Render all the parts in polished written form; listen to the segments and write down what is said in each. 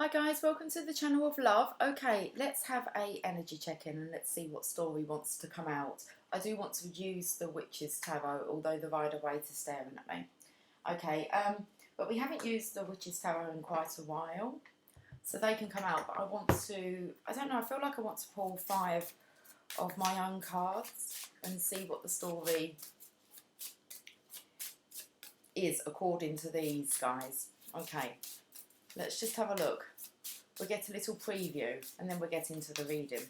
Hi guys, welcome to the channel of love. Okay, let's have a energy check-in and let's see what story wants to come out. I do want to use the Witch's Tarot, although the Rider-Waite is staring at me. Okay, but we haven't used the Witch's Tarot in quite a while, so they can come out. But I want to, I don't know, I feel like I want to pull 5 of my own cards and see what the story is according to these guys. Okay. Let's just have a look. We'll get a little preview and then we'll get into the reading.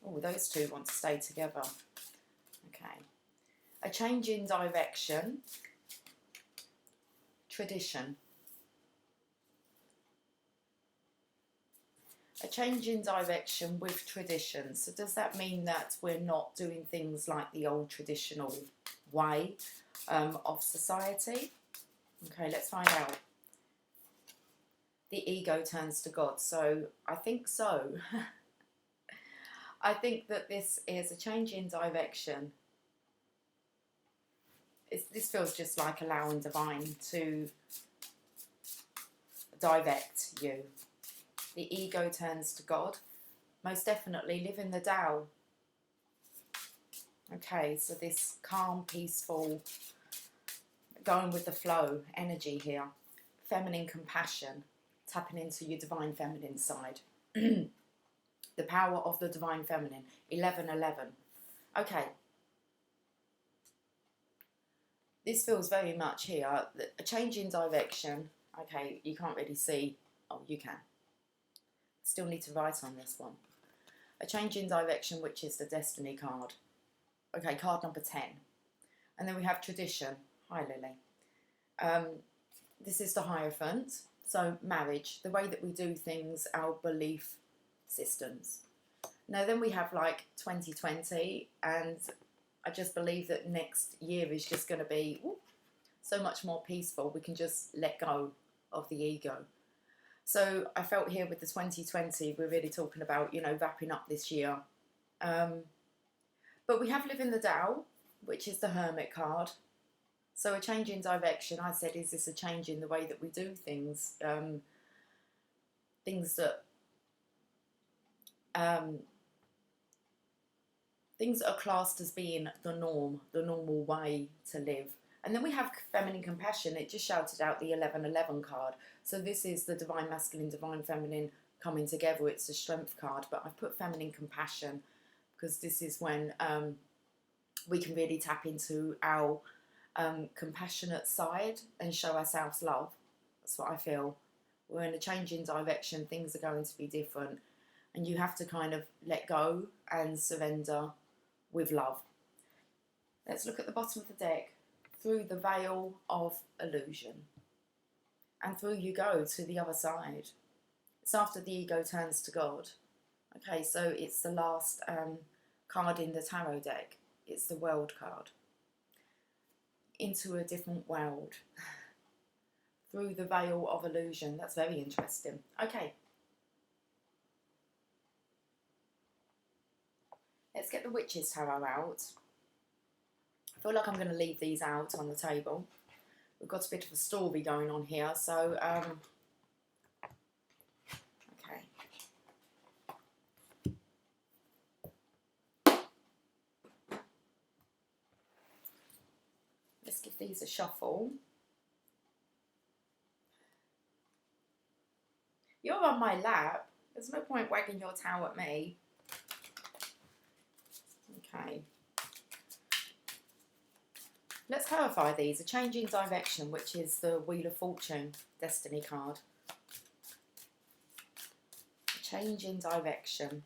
Oh, those two want to stay together. Okay. A change in direction. Tradition. A change in direction with tradition. So does that mean that we're not doing things like the old traditional way of society? Okay, let's find out. The ego turns to God. So I think so. I think that this is a change in direction. This feels just like allowing divine to direct you. The ego turns to God. Most definitely live in the Tao. Okay, so this calm, peaceful, going with the flow energy here. Feminine compassion, tapping into your divine feminine side. The power of the divine feminine. 11:11. Okay. This feels very much here. A change in direction. Okay, you can't really see. Oh, you can. Still need to write on this one. A change in direction, which is the Destiny card. Okay, card number 10. And then we have tradition. Hi, Lily. This is the Hierophant. So marriage, the way that we do things, our belief systems. Now then we have like 2020, and I just believe that next year is just going to be so much more peaceful. We can just let go of the ego. So I felt here with the 2020, we're really talking about, you know, wrapping up this year. But we have Live in the Tao, which is the Hermit card. So a change in direction, I said, is this a change in the way that we do things? Things that are classed as being the norm, the normal way to live. And then we have feminine compassion. It just shouted out the 11:11 card. So this is the divine masculine, divine feminine coming together. It's the strength card, but I've put feminine compassion because this is when we can really tap into our compassionate side and show ourselves love. That's what I feel. We're in a change in direction. Things are going to be different, and you have to kind of let go and surrender with love. Let's look at the bottom of the deck. Through the veil of illusion, and through you go to the other side. It's after the ego turns to God. Okay, so it's the last card in the tarot deck. It's the World card. Into a different world. Through the veil of illusion. That's very interesting. Okay. Let's get the Witch's Tarot out. I feel like I'm going to leave these out on the table. We've got a bit of a story going on here, so okay. Let's give these a shuffle. You're on my lap. There's no point wagging your tail at me. Okay. Let's clarify these. A change in direction, which is the Wheel of Fortune Destiny card. A change in direction.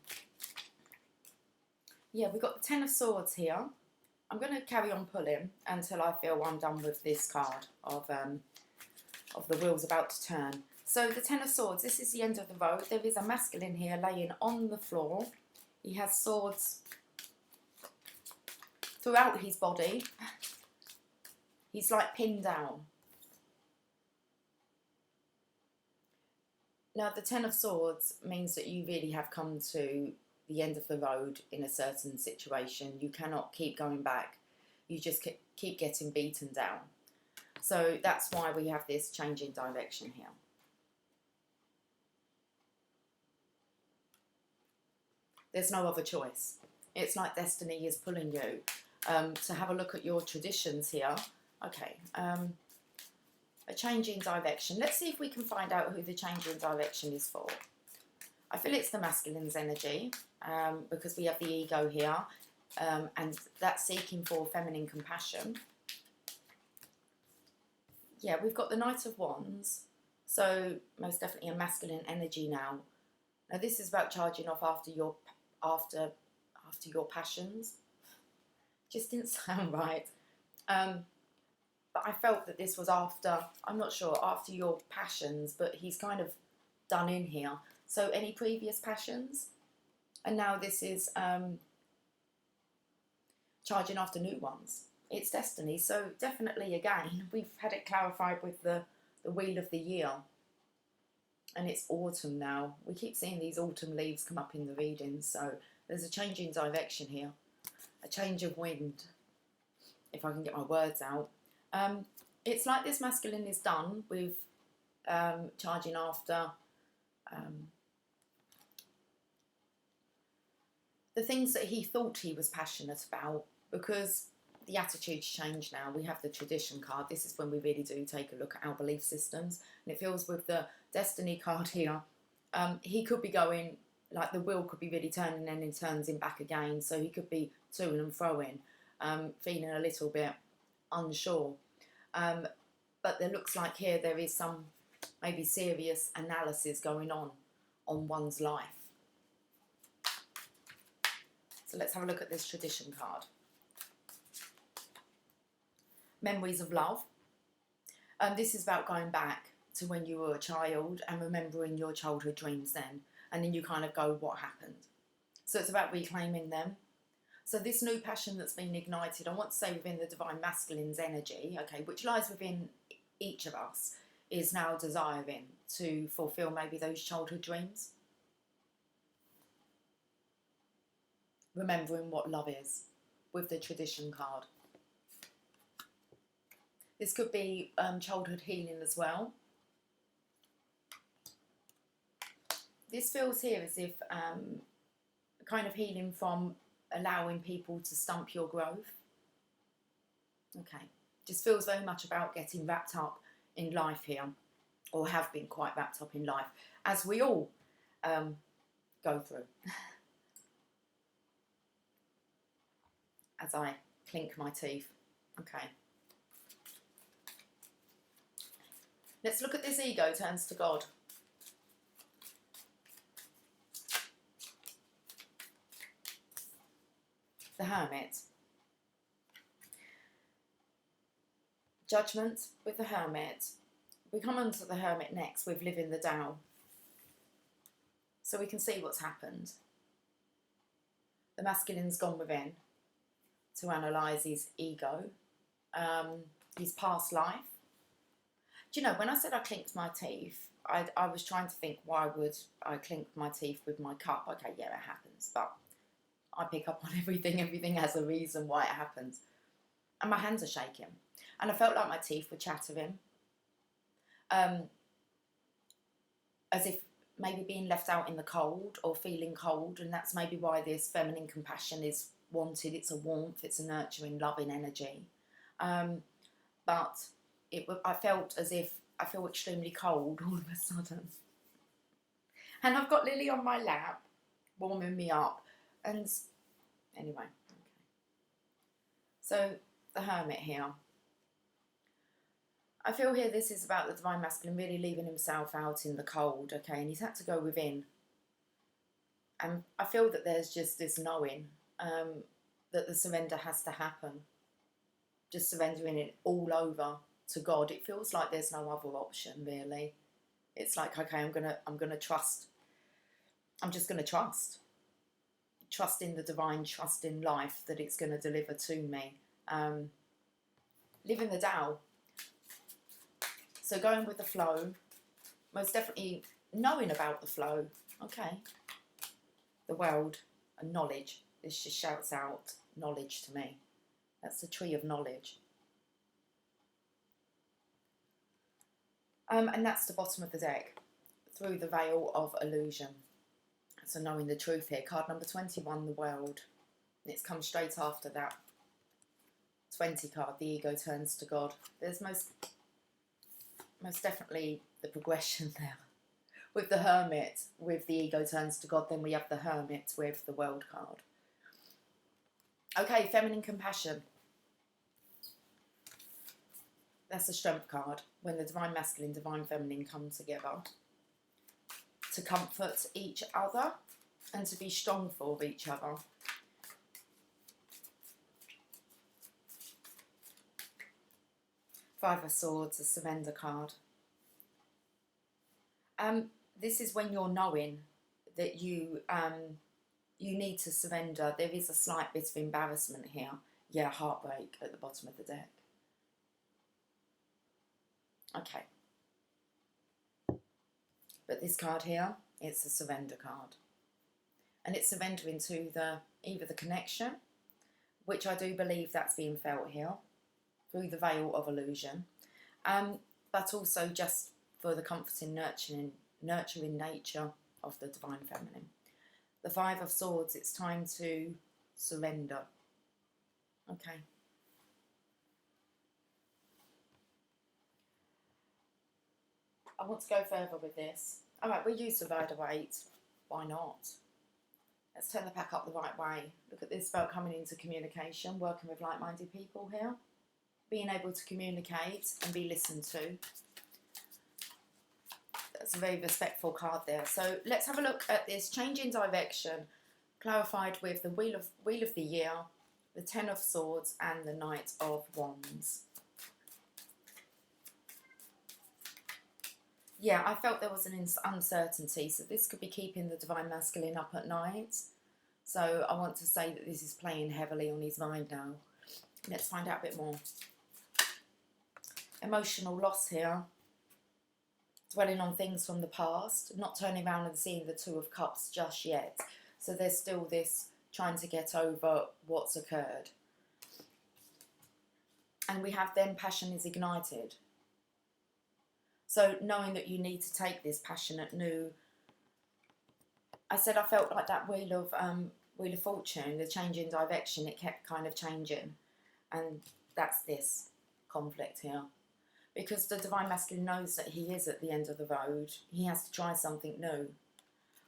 Yeah, we've got the Ten of Swords here. I'm going to carry on pulling until I feel I'm done with this card of the wheels about to turn. So the Ten of Swords, this is the end of the road. There is a masculine here laying on the floor. He has swords throughout his body. He's like pinned down. Now the Ten of Swords means that you really have come to the end of the road in a certain situation. You cannot keep going back. You just keep getting beaten down. So that's why we have this change in direction here. There's no other choice. It's like destiny is pulling you to have a look at your traditions here. Okay, a change in direction. Let's see if we can find out who the change in direction is for. I feel it's the masculine's energy because we have the ego here and that's seeking for feminine compassion. Yeah, we've got the Knight of Wands, so most definitely a masculine energy now. Now this is about charging off after your passions. Just didn't sound right. But I felt that this was after, I'm not sure, after your passions, but he's kind of done in here. So any previous passions? And now this is charging after new ones. It's destiny. So definitely, again, we've had it clarified with the Wheel of the Year. And it's autumn now. We keep seeing these autumn leaves come up in the readings. So there's a change in direction here. A change of wind, if I can get my words out. It's like this masculine is done with charging after the things that he thought he was passionate about, because the attitude's changed now. We have the tradition card. This is when we really do take a look at our belief systems. And it feels with the destiny card here, he could be going, like the wheel could be really turning and he turns him back again. So he could be to and froing, feeling a little bit unsure. But there looks like here there is some maybe serious analysis going on one's life. So let's have a look at this tradition card. Memories of love. This is about going back to when you were a child and remembering your childhood dreams then. And then you kind of go, what happened? So it's about reclaiming them. So this new passion that's been ignited, I want to say within the Divine Masculine's energy, okay, which lies within each of us, is now desiring to fulfill maybe those childhood dreams. Remembering what love is with the tradition card. This could be childhood healing as well. This feels here as if kind of healing from allowing people to stump your growth. Okay, just feels very much about getting wrapped up in life here, or have been quite wrapped up in life, as we all go through. As I clink my teeth. Okay. Let's look at this ego turns to God. The Hermit. Judgment with the Hermit. We come on to the Hermit next with Living the Tao. So we can see what's happened. The masculine's gone within to analyse his ego, his past life. Do you know, when I said I clinked my teeth, I was trying to think, why would I clink my teeth with my cup? Okay, yeah, it happens, but I pick up on everything. Everything has a reason why it happens. And my hands are shaking. And I felt like my teeth were chattering. As if maybe being left out in the cold or feeling cold. And that's maybe why this feminine compassion is wanted. It's a warmth. It's a nurturing, loving energy. But I felt as if I feel extremely cold all of a sudden. And I've got Lily on my lap, warming me up. And anyway, okay. So the Hermit here. I feel here this is about the Divine Masculine really leaving himself out in the cold, okay, and he's had to go within. And I feel that there's just this knowing that the surrender has to happen. Just surrendering it all over to God. It feels like there's no other option, really. It's like, okay, I'm gonna trust. I'm just gonna trust. Trust in the divine, trust in life that it's going to deliver to me. Living the Tao. So going with the flow, most definitely knowing about the flow. Okay. The world and knowledge. This just shouts out knowledge to me. That's the tree of knowledge. And that's the bottom of the deck, Through the Veil of Illusion. So knowing the truth here. Card number 21, the World. And it's come straight after that 20 card, the Ego Turns to God. There's most definitely the progression there. With the Hermit, with the Ego Turns to God, then we have the Hermit with the World card. Okay, Feminine Compassion. That's the Strength card, when the Divine Masculine, Divine Feminine come together to comfort each other and to be strong for each other. Five of Swords, a Surrender card. This is when you're knowing that you need to surrender. There is a slight bit of embarrassment here. Yeah, heartbreak at the bottom of the deck. Okay. But this card here, it's a surrender card. And it's surrendering to either the connection, which I do believe that's being felt here, through the veil of illusion, but also just for the comforting, nurturing nature of the Divine Feminine. The Five of Swords, it's time to surrender. Okay. I want to go further with this. Alright, we'll use Divider Weight. Why not? Let's turn the pack up the right way. Look at this about coming into communication, working with like-minded people here. Being able to communicate and be listened to. That's a very respectful card there. So let's have a look at this change in direction, clarified with the Wheel of the Year, the Ten of Swords, and the Knight of Wands. Yeah, I felt there was an uncertainty, so this could be keeping the Divine Masculine up at night. So I want to say that this is playing heavily on his mind now. Let's find out a bit more. Emotional loss here. Dwelling on things from the past, not turning around and seeing the Two of Cups just yet. So there's still this trying to get over what's occurred. And we have then passion is ignited. So knowing that you need to take this passionate new... I said I felt like that Wheel of Fortune, the change in direction, it kept kind of changing. And that's this conflict here. Because the Divine Masculine knows that he is at the end of the road. He has to try something new.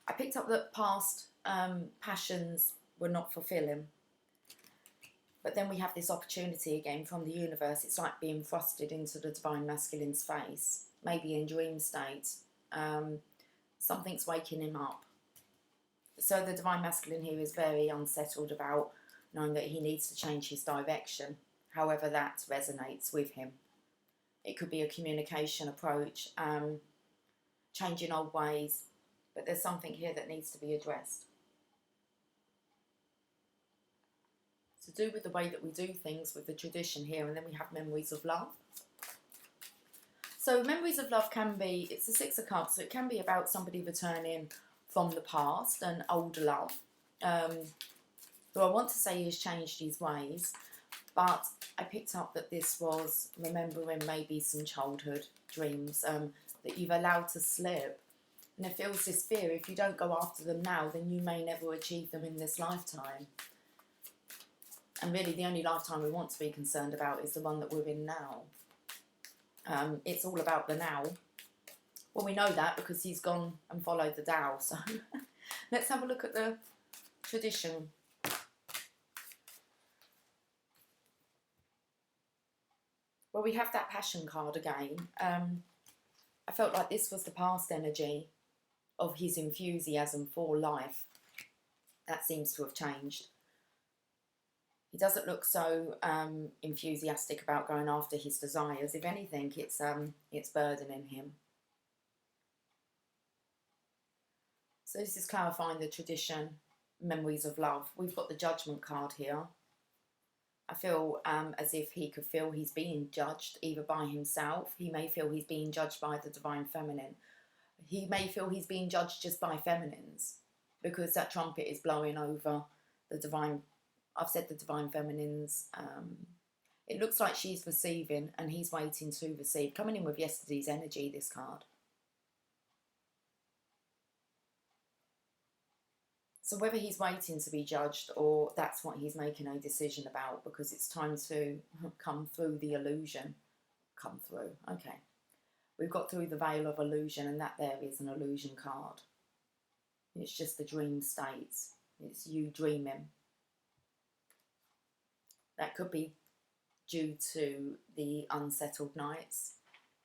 I picked up that past passions were not fulfilling. But then we have this opportunity again from the universe. It's like being thrusted into the Divine Masculine's face. Maybe in dream state. Something's waking him up. So the Divine Masculine here is very unsettled about knowing that he needs to change his direction. However that resonates with him. It could be a communication approach, changing old ways. But there's something here that needs to be addressed. To do with the way that we do things with the tradition here, and then we have Memories of Love. So Memories of Love can be, it's the Six of Cups, so it can be about somebody returning from the past, an older love, who I want to say has changed his ways, but I picked up that this was remembering maybe some childhood dreams that you've allowed to slip. And it feels this fear, if you don't go after them now, then you may never achieve them in this lifetime. And really the only lifetime we want to be concerned about is the one that we're in now. It's all about the now. Well, we know that because he's gone and followed the Tao. So let's have a look at the tradition. Well, we have that passion card again. I felt like this was the past energy of his enthusiasm for life. That seems to have changed. He doesn't look so enthusiastic about going after his desires. If anything, it's burdening him. So this is clarifying the tradition, Memories of Love. We've got the Judgment card here. I feel as if he could feel he's being judged either by himself. He may feel he's being judged by the Divine Feminine. He may feel he's being judged just by feminines because that trumpet is blowing over the Divine. I've said the Divine Feminine's It looks like she's receiving and he's waiting to receive. Coming in with yesterday's energy, this card. So whether he's waiting to be judged or that's what he's making a decision about, because it's time to come through the illusion. Come through. Okay. We've got through the veil of illusion, and that there is an illusion card. It's just the dream state. It's you dreaming. That could be due to the unsettled nights,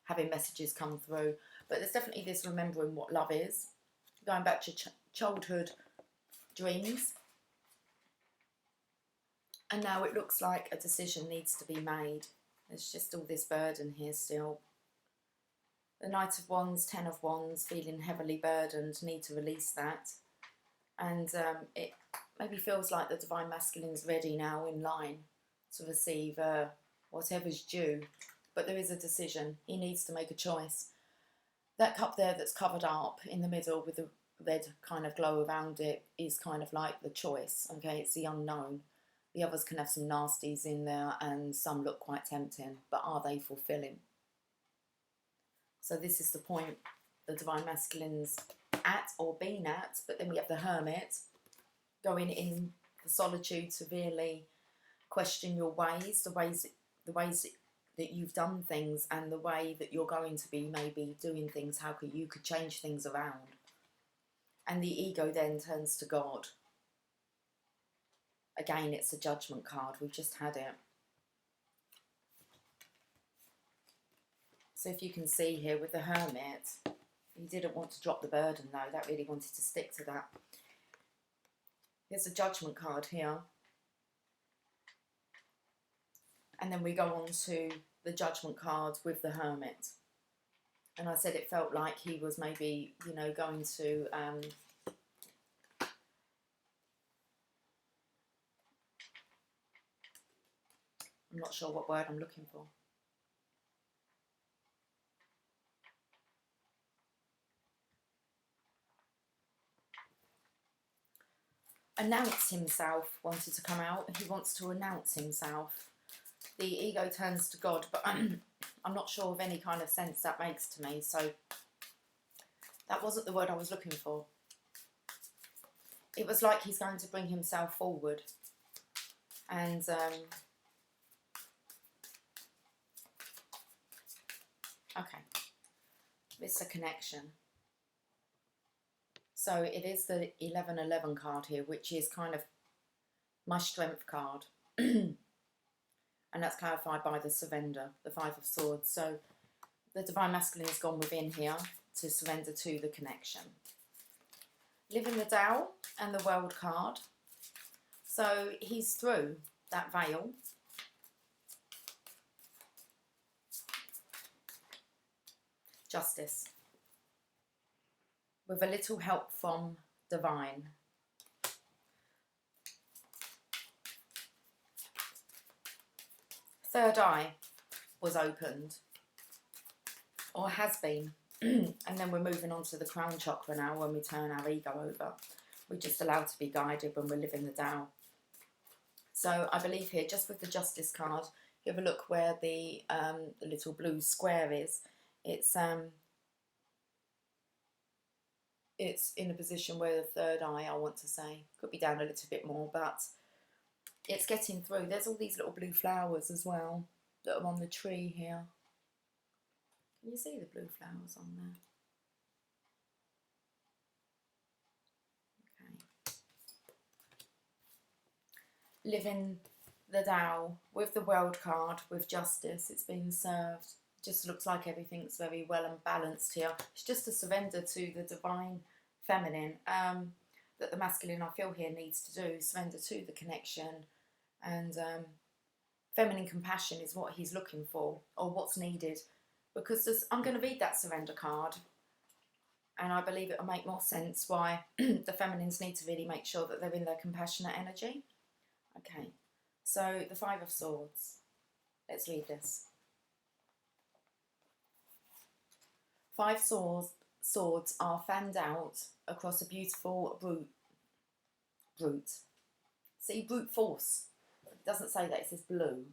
having messages come through. But there's definitely this remembering what love is, going back to childhood dreams. And now it looks like a decision needs to be made. There's just all this burden here still. The Knight of Wands, Ten of Wands, feeling heavily burdened, need to release that. And it maybe feels like the Divine Masculine's ready now, in line to receive whatever's due. But there is a decision. He needs to make a choice. That cup there that's covered up in the middle with the red kind of glow around it is kind of like the choice. Okay, it's the unknown. The others can have some nasties in there and some look quite tempting, but are they fulfilling? So this is the point the Divine Masculine's at or been at, but then we have the Hermit going in the solitude to really question your ways, the ways that you've done things and the way that you're going to be maybe doing things, how you could change things around. And the ego then turns to God. Again, it's a judgment card. We've just had it. So if you can see here with the Hermit, he didn't want to drop the burden though. That really wanted to stick to that. There's a judgment card here. And then we go on to the judgment card with the Hermit. And I said it felt like he was maybe, you know, going to... I'm not sure what word I'm looking for. Announce himself, wanted to come out. He wants to announce himself. The ego turns to God, but I'm not sure of any kind of sense that makes to me. So that wasn't the word I was looking for. It was like he's going to bring himself forward. And okay, it's a connection. So it is the 1111 card here, which is kind of my strength card. And that's clarified by the surrender, the Five of Swords. So the Divine Masculine has gone within here to surrender to the connection. Living the Tao and the World card. So he's through that veil. Justice. With a little help from Divine. Third eye was opened, or has been, and then we're moving on to the crown chakra now. When we turn our ego over, we're just allowed to be guided when we're living the Tao. So I believe here, just with the Justice card, you have a look where the little blue square is. It's in a position where the third eye, I want to say, could be down a little bit more, but it's getting through. There's all these little blue flowers as well that are on the tree here. Can you see the blue flowers on there? Okay. Living the Tao with the World card, with Justice. It's been served. Just looks like everything's very well and balanced here. It's just a surrender to the Divine Feminine that the Masculine, I feel here, needs to do. Surrender to the connection. And feminine compassion is what he's looking for, or what's needed. Because I'm going to read that surrender card, and I believe it will make more sense why the feminines need to really make sure that they're in their compassionate energy. Okay, so the Five of Swords. Let's read this. Five swords are fanned out across a beautiful brute. See, brute force. It doesn't say that, it says blue.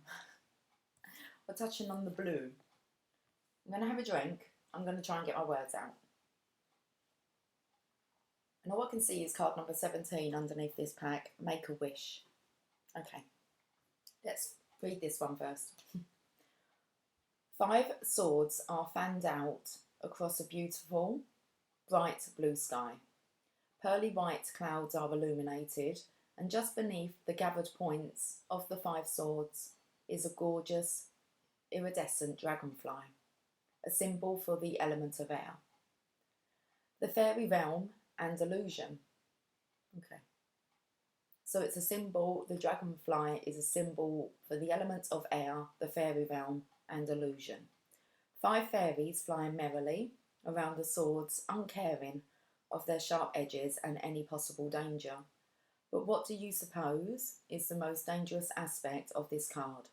we're touching on the blue. I'm going to have a drink. I'm going to try and get my words out. And all I can see is card number 17 underneath this pack, Make a Wish. Okay, let's read this one first. 5 swords are fanned out across a beautiful, bright blue sky. Pearly white clouds are illuminated, and just beneath the gathered points of the 5 swords is a gorgeous, iridescent dragonfly, a symbol for the element of air. The fairy realm and illusion. Okay. So it's a symbol, the dragonfly is a symbol for the element of air, the fairy realm and illusion. 5 fairies flying merrily around the swords, uncaring of their sharp edges and any possible danger. But what do you suppose is the most dangerous aspect of this card?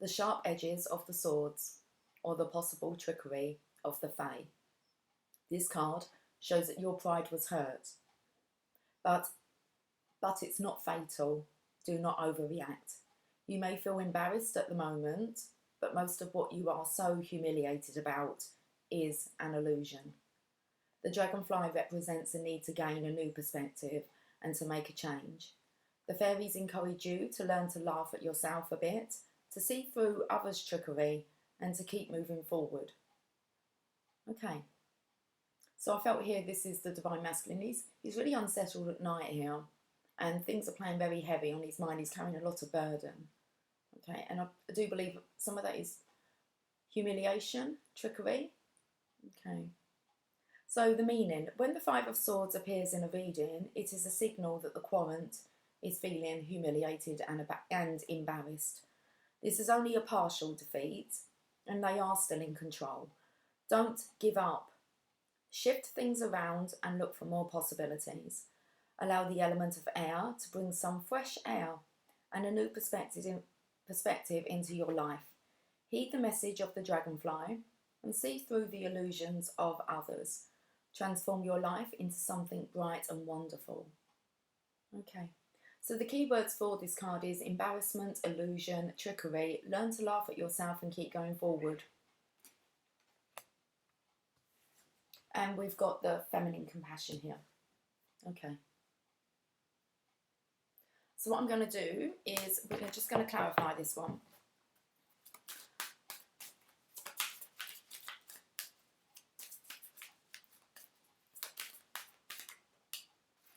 The sharp edges of the swords or the possible trickery of the fae? This card shows that your pride was hurt, but it's not fatal. Do not overreact. You may feel embarrassed at the moment, but most of what you are so humiliated about is an illusion. The dragonfly represents a need to gain a new perspective and to make a change. The fairies encourage you to learn to laugh at yourself a bit, to see through others' trickery and to keep moving forward. Okay. So I felt here this is the Divine Masculine. He's really unsettled at night here, and things are playing very heavy on his mind. He's carrying a lot of burden. Okay, and I do believe some of that is humiliation, trickery. Okay. So the meaning, when the 5 of Swords appears in a reading, it is a signal that the querent is feeling humiliated and embarrassed. This is only a partial defeat, and they are still in control. Don't give up. Shift things around and look for more possibilities. Allow the element of air to bring some fresh air and a new perspective into your life. Heed the message of the dragonfly and see through the illusions of others. Transform your life into something bright and wonderful. Okay, so the key words for this card is embarrassment, illusion, trickery. Learn to laugh at yourself and keep going forward. And we've got the feminine compassion here. Okay. So what I'm going to do is we're just going to clarify this one.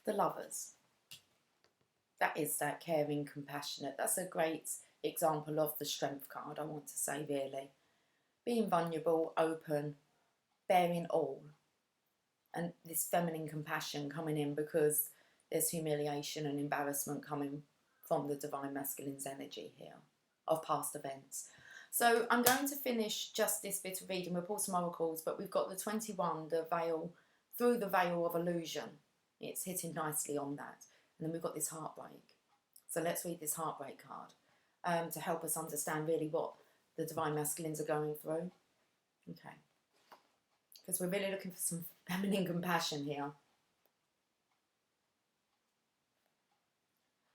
The Lovers. That is that caring, compassionate. That's a great example of the Strength card, I want to say, really. Being vulnerable, open, bearing all. And this feminine compassion coming in because there's humiliation and embarrassment coming from the Divine Masculine's energy here of past events. So I'm going to finish just this bit of reading. We'll pull some oracles, but we've got the 21, the veil, through the veil of illusion. It's hitting nicely on that. And then we've got this heartbreak. So let's read this heartbreak card to help us understand really what the Divine Masculines are going through. Okay. Because we're really looking for some feminine compassion here.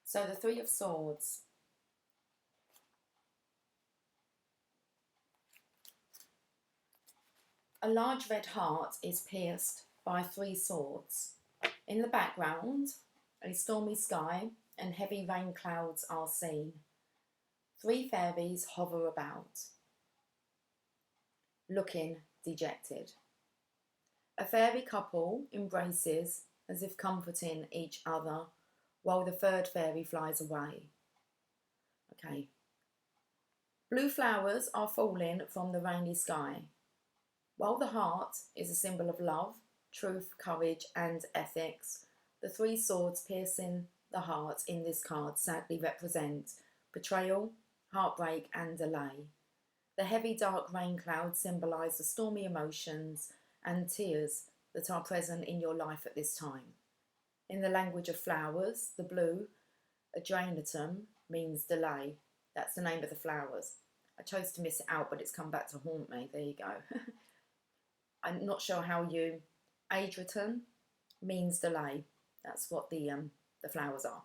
So the 3 of Swords. A large red heart is pierced by 3 swords. In the background, a stormy sky and heavy rain clouds are seen. 3 fairies hover about, looking dejected. A fairy couple embraces as if comforting each other, while the 3rd fairy flies away. Okay. Blue flowers are falling from the rainy sky. While the heart is a symbol of love, truth, courage and ethics, the 3 swords piercing the heart in this card sadly represent betrayal, heartbreak and delay. The heavy dark rain clouds symbolise the stormy emotions and tears that are present in your life at this time. In the language of flowers, the blue, adrenatum, means delay. That's the name of the flowers. I chose to miss it out, but it's come back to haunt me. There you go. I'm not sure how you... Adrenatum means delay. That's what the flowers are.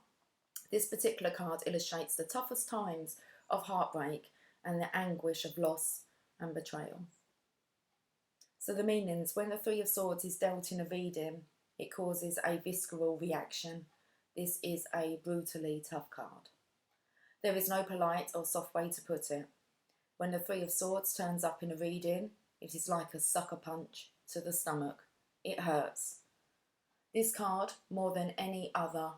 This particular card illustrates the toughest times of heartbreak and the anguish of loss and betrayal. So the meanings: when the Three of Swords is dealt in a reading, it causes a visceral reaction. This is a brutally tough card. There is no polite or soft way to put it. When the Three of Swords turns up in a reading, it is like a sucker punch to the stomach. It hurts. This card, more than any other,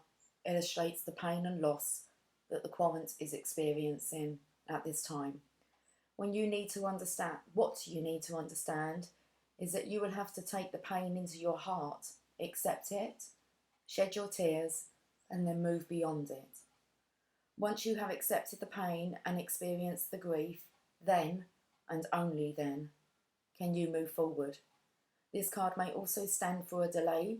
illustrates the pain and loss that the querent is experiencing at this time. What you need to understand is that you will have to take the pain into your heart, accept it, shed your tears, and then move beyond it. Once you have accepted the pain and experienced the grief, then, and only then, can you move forward. This card may also stand for a delay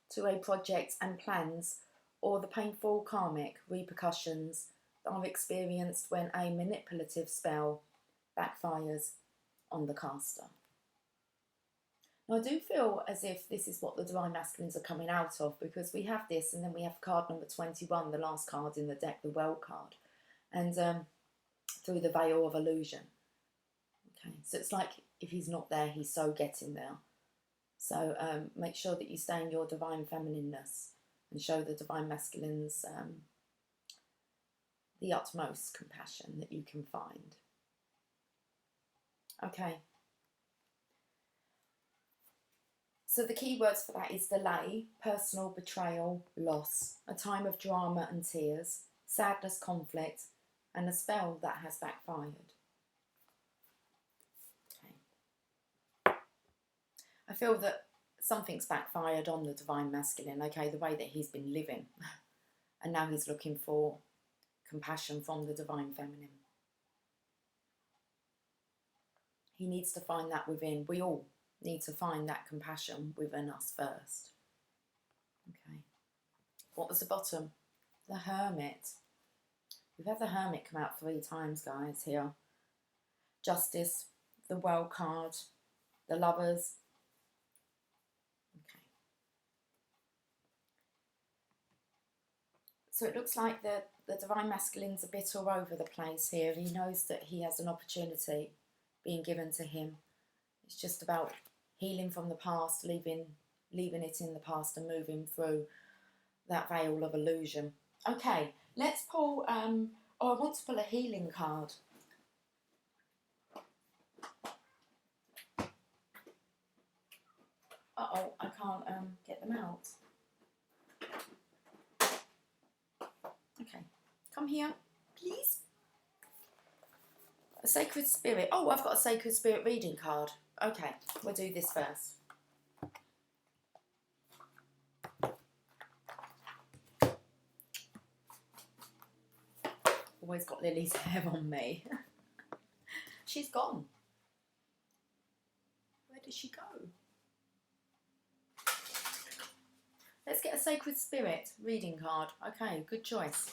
to a project and plans, or the painful karmic repercussions that are experienced when a manipulative spell backfires on the caster. Now, I do feel as if this is what the Divine Masculines are coming out of, because we have this, and then we have card number 21, the last card in the deck, the World card, and through the Veil of Illusion. Okay, so it's like if he's not there, he's so getting there. So make sure that you stay in your divine feminineness and show the Divine Masculines the utmost compassion that you can find. Okay. So the key words for that is delay, personal betrayal, loss, a time of drama and tears, sadness, conflict, and a spell that has backfired. Okay. I feel that something's backfired on the Divine Masculine, okay, the way that he's been living. And now he's looking for compassion from the Divine Feminine. He needs to find that within. We all need to find that compassion within us first. Okay. What was the bottom? The Hermit. We've had the Hermit come out 3 times, guys, here. Justice, the World card, the Lovers. Okay. So it looks like the Divine Masculine's a bit all over the place here. He knows that he has an opportunity being given to him. It's just about healing from the past, leaving it in the past and moving through that veil of illusion. Okay, let's pull, I want to pull a healing card. Uh-oh, I can't get them out. Okay, come here, please. A Sacred Spirit. Oh, I've got a Sacred Spirit reading card. Okay, we'll do this first. Always got Lily's hair on me. She's gone. Where did she go? Let's get a Sacred Spirit reading card. Okay, good choice.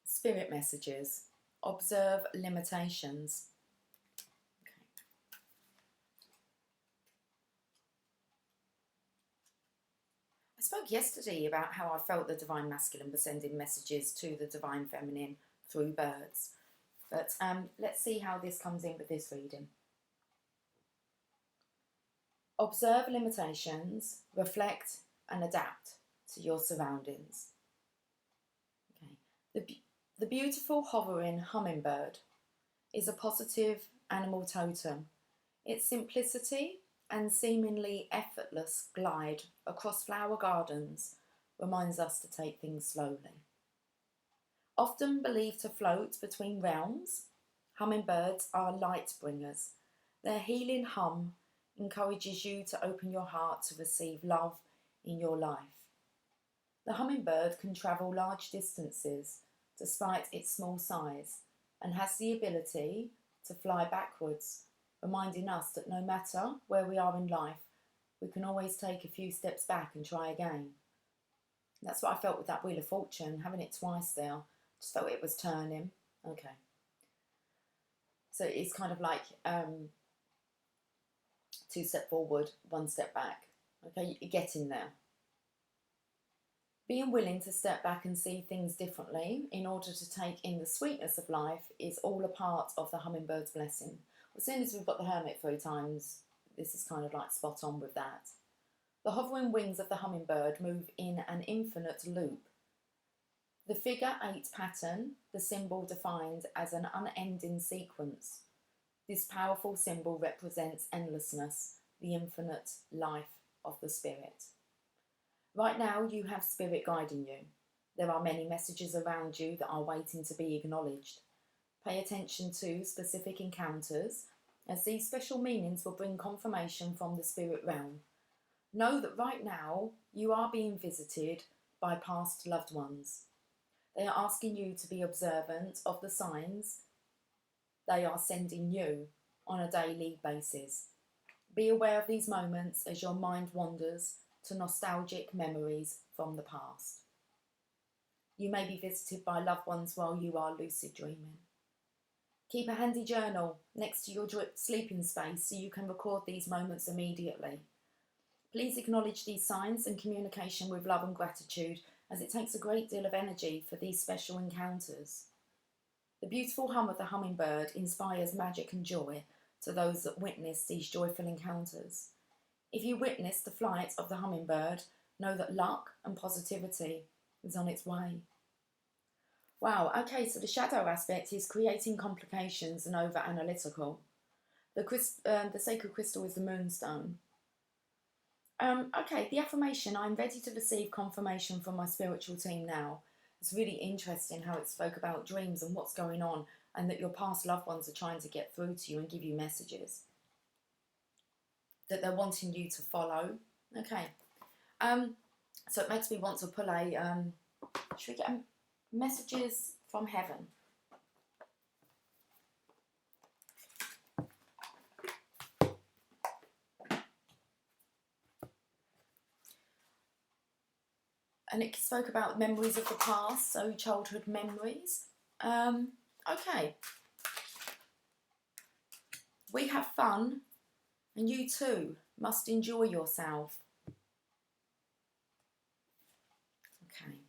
Spirit messages. Observe limitations. Okay. I spoke yesterday about how I felt the Divine Masculine was sending messages to the Divine Feminine through birds. But let's see how this comes in with this reading. Observe limitations, reflect and adapt to your surroundings. Okay. The beautiful hovering hummingbird is a positive animal totem. Its simplicity and seemingly effortless glide across flower gardens reminds us to take things slowly. Often believed to float between realms, hummingbirds are light bringers. Their healing hum encourages you to open your heart to receive love in your life. The hummingbird can travel large distances despite its small size, and has the ability to fly backwards, reminding us that no matter where we are in life, we can always take a few steps back and try again. That's what I felt with that Wheel of Fortune, having it twice there. Just felt it was turning. Okay. So it's kind of like 2 steps forward, 1 step back. Okay, you're getting there. Being willing to step back and see things differently in order to take in the sweetness of life is all a part of the hummingbird's blessing. As soon as we've got the hermit 3 times, this is kind of like spot on with that. The hovering wings of the hummingbird move in an infinite loop. The figure 8 pattern, the symbol defined as an unending sequence. This powerful symbol represents endlessness, the infinite life of the spirit. Right now you have spirit guiding you. There are many messages around you that are waiting to be acknowledged. Pay attention to specific encounters, as these special meanings will bring confirmation from the spirit realm. Know that right now you are being visited by past loved ones. They are asking you to be observant of the signs they are sending you on a daily basis. Be aware of these moments as your mind wanders to nostalgic memories from the past. You may be visited by loved ones while you are lucid dreaming. Keep a handy journal next to your sleeping space so you can record these moments immediately. Please acknowledge these signs and communication with love and gratitude, as it takes a great deal of energy for these special encounters. The beautiful hum of the hummingbird inspires magic and joy to those that witness these joyful encounters. If you witness the flight of the hummingbird, know that luck and positivity is on its way. Wow, okay, so the shadow aspect is creating complications and over-analytical. The sacred crystal is the moonstone. Okay, the affirmation, I'm ready to receive confirmation from my spiritual team now. It's really interesting how it spoke about dreams and what's going on, and that your past loved ones are trying to get through to you and give you messages that they're wanting you to follow. Okay, so it makes me want to pull a, should we get messages from heaven? And it spoke about memories of the past, so childhood memories. Okay. We have fun, and you too must enjoy yourself. Okay.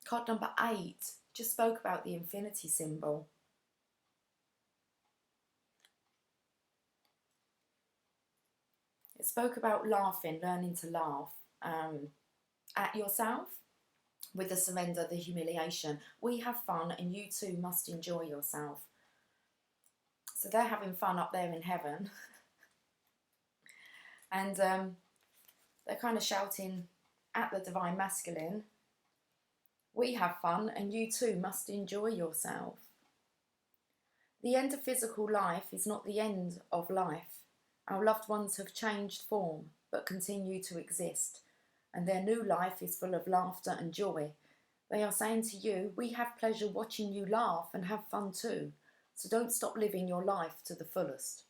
Card number 8 just spoke about the infinity symbol. It spoke about laughing, learning to laugh at yourself with the surrender, the humiliation. We have fun, and you too must enjoy yourself. So they're having fun up there in heaven. And they're kind of shouting at the divine masculine, we have fun, and you too must enjoy yourself. The end of physical life is not the end of life. Our loved ones have changed form, but continue to exist, and their new life is full of laughter and joy. They are saying to you, we have pleasure watching you laugh and have fun too, so don't stop living your life to the fullest.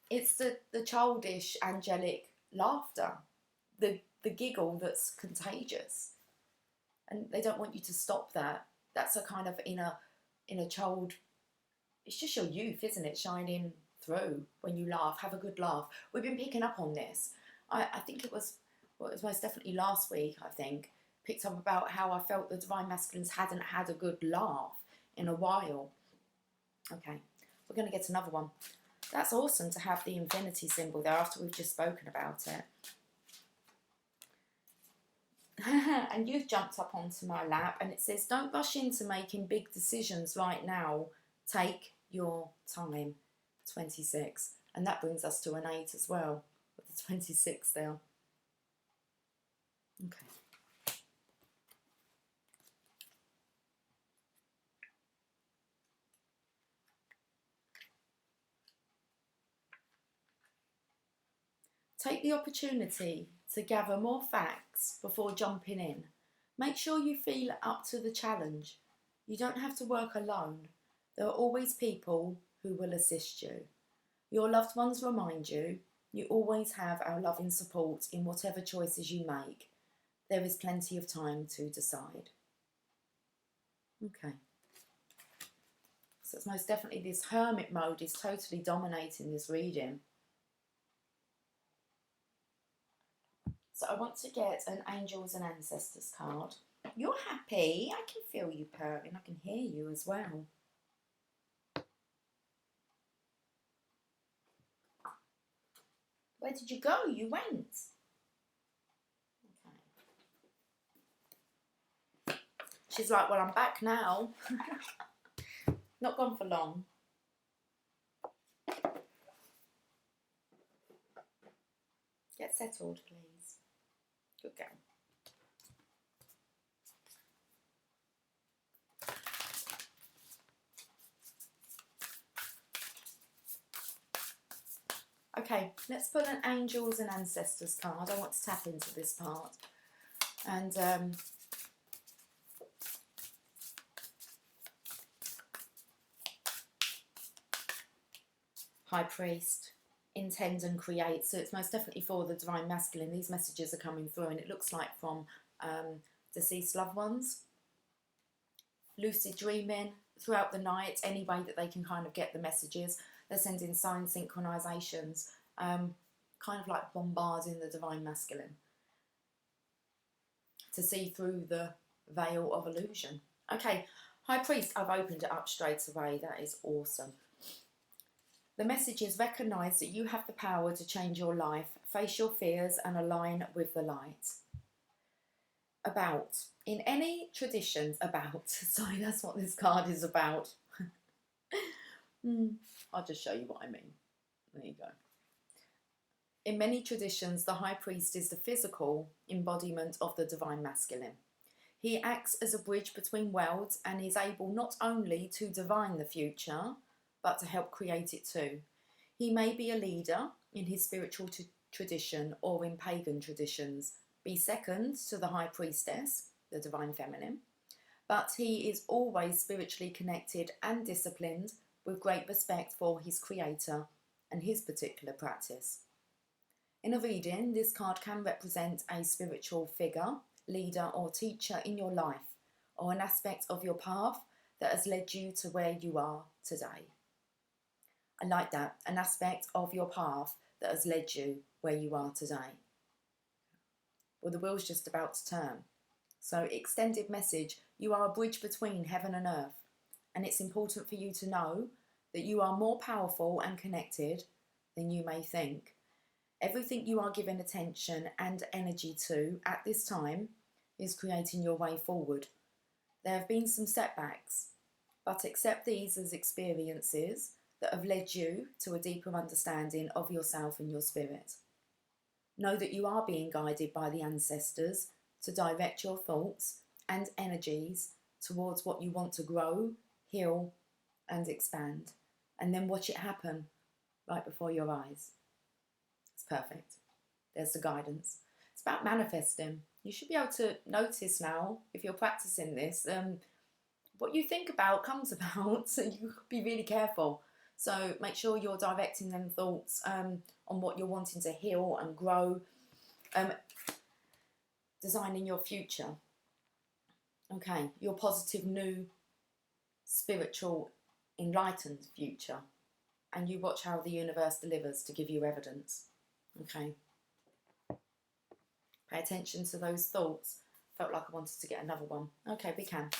It's the childish, angelic laughter, the giggle that's contagious, and they don't want you to stop that. That's a kind of inner child. It's just your youth, isn't it, shining through when you laugh. Have a good laugh. We've been picking up on this. I think it was most definitely last week, I think, picked up about how I felt the divine masculines hadn't had a good laugh in a while. Okay, we're going to get another one. That's awesome to have the infinity symbol there after we've just spoken about it. And you've jumped up onto my lap, and it says, don't rush into making big decisions right now. Take your time. 26. And that brings us to an 8 as well, with the 26 there. Okay. Take the opportunity to gather more facts before jumping in. Make sure you feel up to the challenge. You don't have to work alone. There are always people who will assist you. Your loved ones remind you, you always have our loving support in whatever choices you make. There is plenty of time to decide. Okay. So it's most definitely this hermit mode is totally dominating this reading. So I want to get an Angels and Ancestors card. You're happy. I can feel you purring. I can hear you as well. Where did you go? You went. Okay. She's like, well, I'm back now. Not gone for long. Get settled, please. Good girl. Okay, let's put an Angels and Ancestors card. I want to tap into this part. And High Priest, intend and create. So it's most definitely for the Divine Masculine. These messages are coming through, and it looks like from deceased loved ones. Lucid dreaming throughout the night, any way that they can kind of get the messages. They're sending sign synchronizations, kind of like bombarding the Divine Masculine to see through the veil of illusion. Okay, High Priest, I've opened it up straight away. That is awesome. The message is recognise that you have the power to change your life, face your fears and align with the light. About. In any traditions, about. Sorry, that's what this card is about. I'll just show you what I mean. There you go. In many traditions, the High Priest is the physical embodiment of the Divine Masculine. He acts as a bridge between worlds and is able not only to divine the future, but to help create it too. He may be a leader in his spiritual tradition or in pagan traditions, be second to the High Priestess, the Divine Feminine, but he is always spiritually connected and disciplined with great respect for his creator and his particular practice. In a reading, this card can represent a spiritual figure, leader or teacher in your life, or an aspect of your path that has led you to where you are today. I like that, an aspect of your path that has led you where you are today. Well, the wheel's just about to turn. So, extended message, you are a bridge between heaven and earth, and it's important for you to know that you are more powerful and connected than you may think. Everything you are giving attention and energy to at this time is creating your way forward. There have been some setbacks, but accept these as experiences that have led you to a deeper understanding of yourself and your spirit. Know that you are being guided by the ancestors to direct your thoughts and energies towards what you want to grow, heal, and expand. And then watch it happen right before your eyes. It's perfect. There's the guidance. It's about manifesting. You should be able to notice now, if you're practicing this, what you think about comes about, so you could be really careful. So make sure you're directing them thoughts on what you're wanting to heal and grow, designing your future. Okay, your positive, new, spiritual, enlightened future. And you watch how the universe delivers to give you evidence. Okay. Pay attention to those thoughts. Felt like I wanted to get another one. Okay, we can.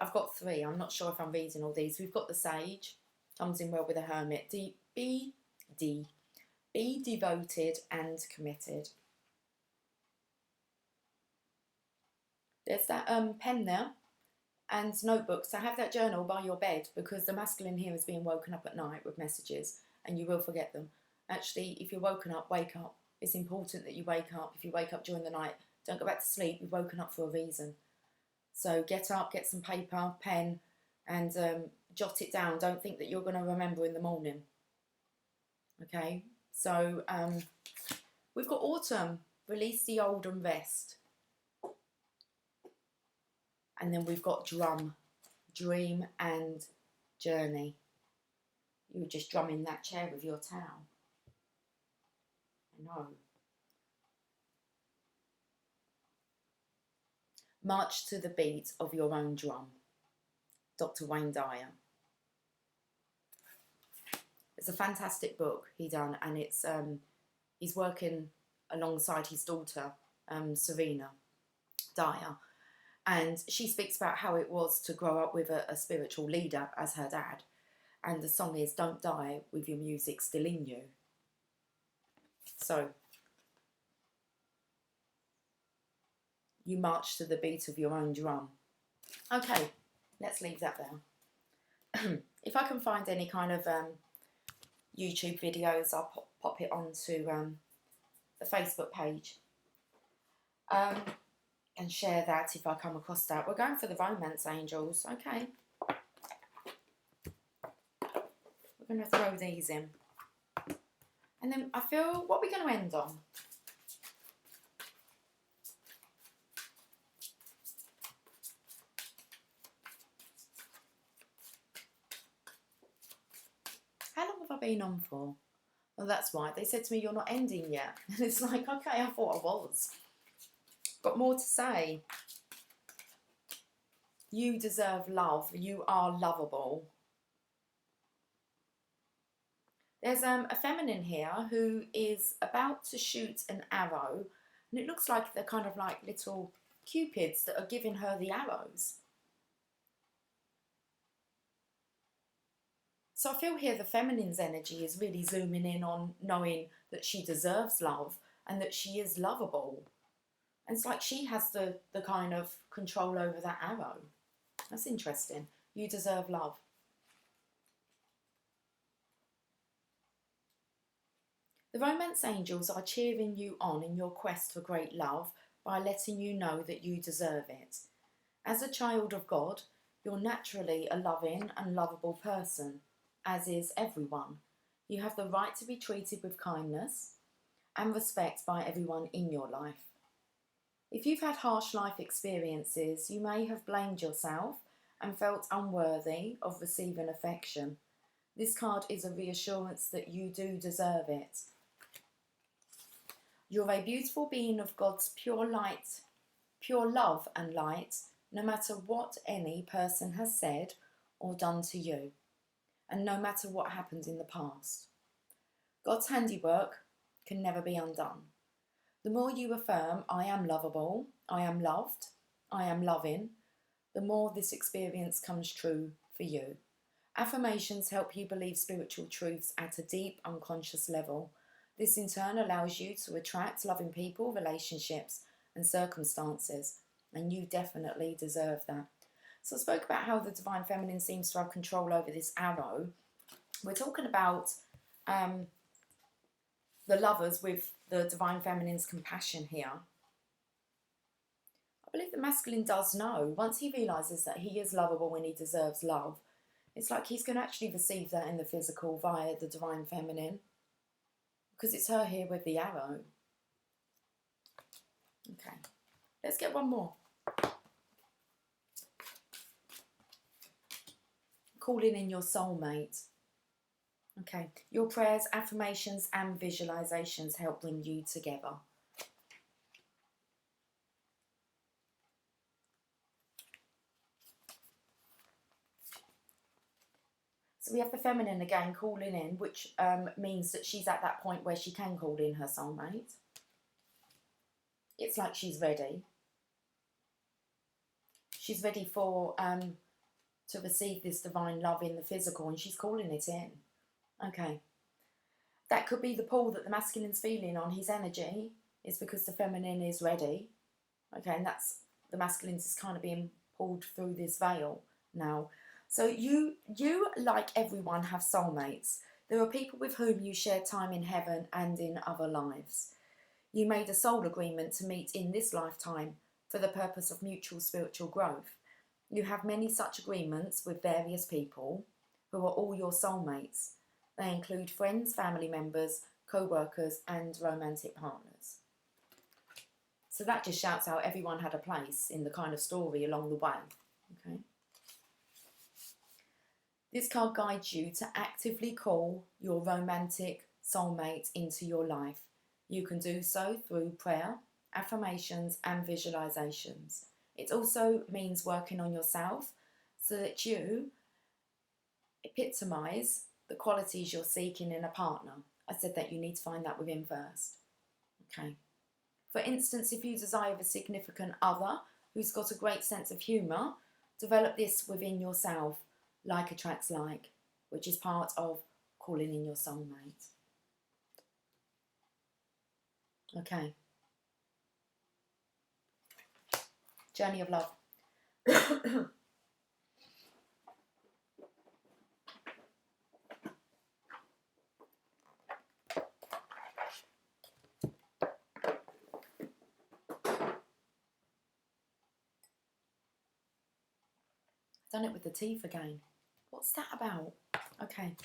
I've got three. I'm not sure if I'm reading all these. We've got the Sage. Comes in well with the Hermit. Be devoted and committed. There's that pen there and notebook. So have that journal by your bed, because the masculine here is being woken up at night with messages and you will forget them. Actually, if you're woken up, wake up. It's important that you wake up. If you wake up during the night, don't go back to sleep. You've woken up for a reason. So get up, get some paper, pen, and jot it down. Don't think that you're going to remember in the morning. Okay, so we've got Autumn. Release the old and rest. And then we've got Drum. Dream and journey. You were just drumming that chair with your towel. I know. March to the beat of your own drum. Dr. Wayne Dyer. It's a fantastic book he done, and it's he's working alongside his daughter, Serena Dyer, and she speaks about how it was to grow up with a spiritual leader as her dad. And the song is "Don't Die with Your Music Still in You." So you march to the beat of your own drum. Okay, let's leave that there. If I can find any kind of YouTube videos, I'll pop it onto the Facebook page and share that if I come across that. We're going for the romance angels. Okay. We're going to throw these in. And then I feel, what are we going to end on? How long have I been on for? Well, that's why. They said to me, you're not ending yet. And it's like, okay, I thought I was. Got more to say. You deserve love. You are lovable. There's a feminine here who is about to shoot an arrow. And it looks like they're kind of like little cupids that are giving her the arrows. So I feel here the feminine's energy is really zooming in on knowing that she deserves love and that she is lovable. And it's like she has the kind of control over that arrow. That's interesting. You deserve love. The romance angels are cheering you on in your quest for great love by letting you know that you deserve it. As a child of God, you're naturally a loving and lovable person, as is everyone. You have the right to be treated with kindness and respect by everyone in your life. If you've had harsh life experiences, you may have blamed yourself and felt unworthy of receiving affection. This card is a reassurance that you do deserve it. You're a beautiful being of God's pure light, pure love and light, no matter what any person has said or done to you, and no matter what happened in the past. God's handiwork can never be undone. The more you affirm, I am lovable, I am loved, I am loving, the more this experience comes true for you. Affirmations help you believe spiritual truths at a deep, unconscious level. This in turn allows you to attract loving people, relationships and circumstances, and you definitely deserve that. So I spoke about how the Divine Feminine seems to have control over this arrow. We're talking about the lovers with the Divine Feminine's compassion here. I believe the masculine does know. Once he realises that he is lovable and he deserves love, it's like he's going to actually receive that in the physical via the Divine Feminine. Because it's her here with the arrow. Okay, let's get one more. Calling in your soulmate. Okay, your prayers, affirmations and visualizations help bring you together. So we have the feminine again calling in, which means that she's at that point where she can call in her soulmate. It's like she's ready. She's ready for to receive this divine love in the physical, and she's calling it in. Okay. That could be the pull that the masculine's feeling on his energy. It's because the feminine is ready. Okay, and that's the masculine's is kind of being pulled through this veil now. So you, like everyone, have soulmates. There are people with whom you share time in heaven and in other lives. You made a soul agreement to meet in this lifetime for the purpose of mutual spiritual growth. You have many such agreements with various people who are all your soulmates. They include friends, family members, co-workers and romantic partners. So that just shouts out everyone had a place in the kind of story along the way. Okay. This card guides you to actively call your romantic soulmate into your life. You can do so through prayer, affirmations and visualizations. It also means working on yourself so that you epitomise the qualities you're seeking in a partner. I said that you need to find that within first. Okay. For instance, if you desire a significant other who's got a great sense of humour, develop this within yourself, like attracts like, which is part of calling in your soulmate. Okay. Journey of love. Done it with the teeth again. What's that about? Okay.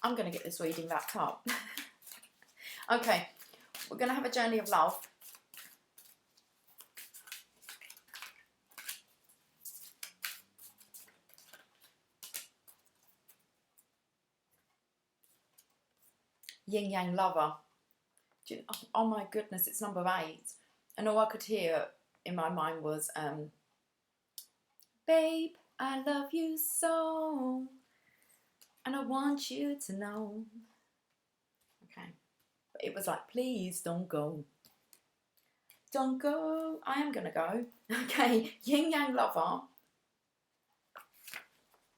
I'm going to get this reading wrapped up. Okay, we're going to have a journey of love. Yin-Yang lover. Oh my goodness, it's number 8. And all I could hear in my mind was, babe, I love you so, and I want you to know. Okay. But it was like, please don't go. Don't go. I am going to go. Okay. Yin-Yang lover.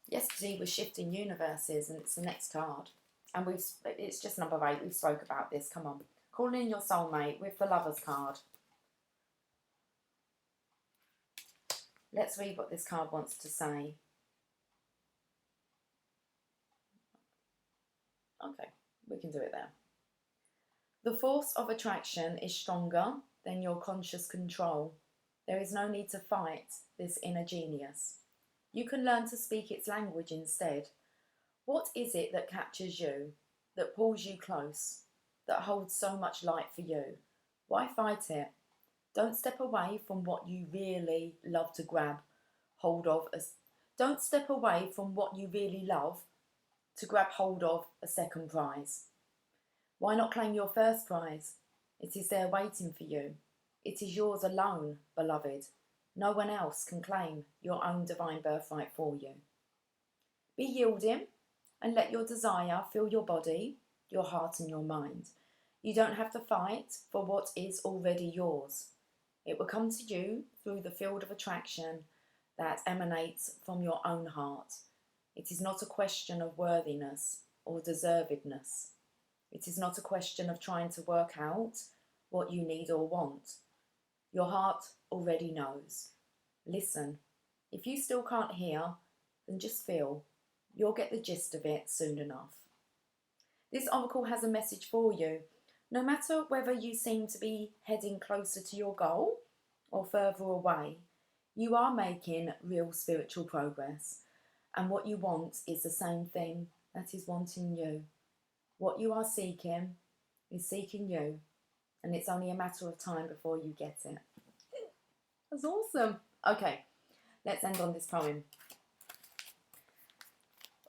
Yesterday was shifting universes, and it's the next card. And it's just number 8. We spoke about this. Come on. Call in your soulmate with the Lover's card. Let's read what this card wants to say. Okay, we can do it there. The force of attraction is stronger than your conscious control. There is no need to fight this inner genius. You can learn to speak its language instead. What is it that captures you, that pulls you close, that holds so much light for you? Why fight it? Don't step away from what you really love to grab hold of. Don't step away from what you really love to grab hold of a second prize. Why not claim your first prize? It is there waiting for you. It is yours alone, beloved. No one else can claim your own divine birthright for you. Be yielding and let your desire fill your body, your heart and your mind. You don't have to fight for what is already yours. It will come to you through the field of attraction that emanates from your own heart. It is not a question of worthiness or deservedness. It is not a question of trying to work out what you need or want. Your heart already knows. Listen. If you still can't hear, then just feel. You'll get the gist of it soon enough. This oracle has a message for you. No matter whether you seem to be heading closer to your goal or further away, you are making real spiritual progress. And what you want is the same thing that is wanting you. What you are seeking is seeking you. And it's only a matter of time before you get it. That's awesome. Okay, let's end on this poem.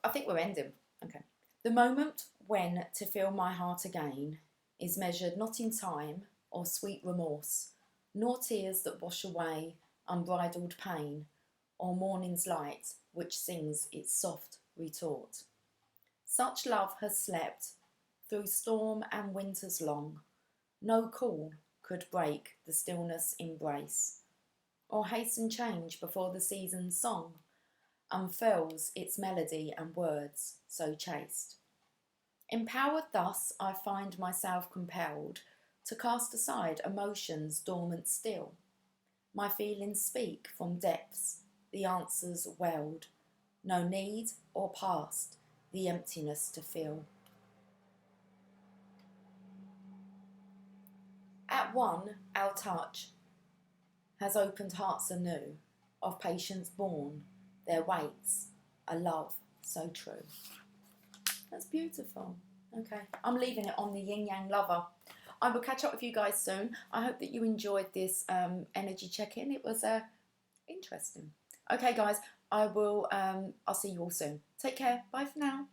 I think we're ending. Okay. The moment when to feel my heart again is measured not in time or sweet remorse, nor tears that wash away unbridled pain, or morning's light which sings its soft retort. Such love has slept through storm and winters long. No call could break the stillness embrace, or hasten change before the season's song unfurls its melody and words so chaste. Empowered thus, I find myself compelled to cast aside emotions dormant still. My feelings speak from depths, the answers welled. No need or past, the emptiness to fill. At one, our touch has opened hearts anew, of patience born, there waits a love so true. That's beautiful. Okay, I'm leaving it on the Yin-Yang lover. I will catch up with you guys soon. I hope that you enjoyed this energy check-in. It was interesting. Okay, guys, I'll see you all soon. Take care. Bye for now.